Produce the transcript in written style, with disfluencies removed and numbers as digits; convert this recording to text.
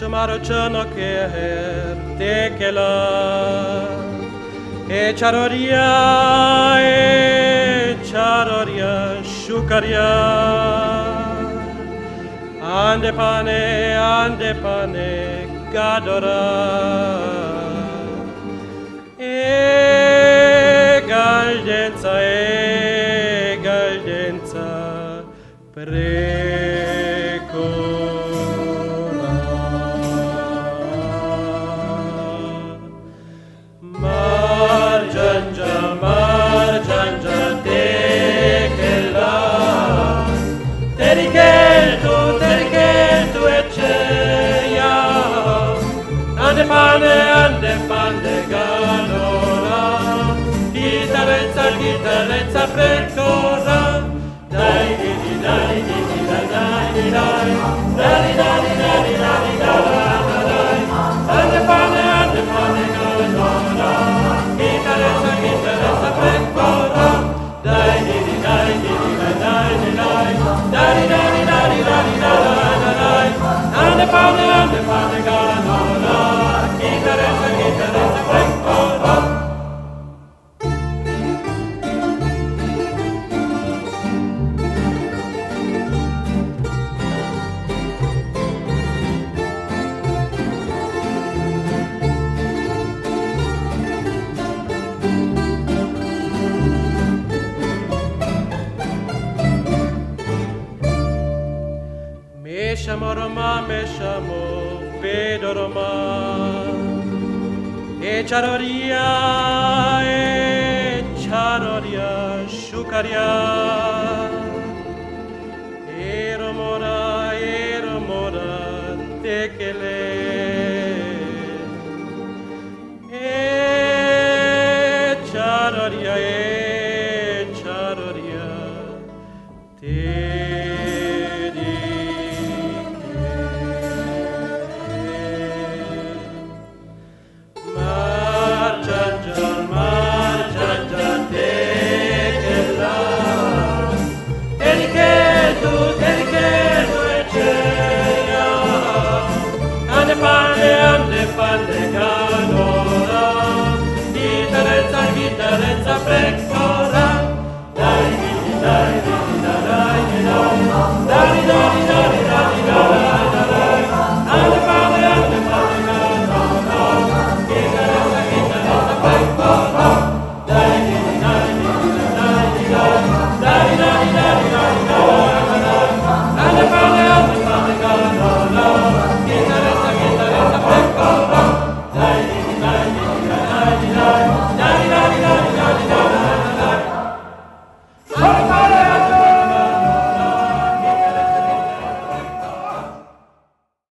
Shumarochano keher tekela e charoria shukaria ande pane gadora e galdenza precora margianja tekela terikeltu ecceia ande pane galora chitarezza precora dai dai ande pane galora chitarezza precora dai ande pane galora chitarezza precora. Meshamo, vedoroma, e charoria, shukaria, e romora, tekele, e charoria, pane galora, chitarezza precora.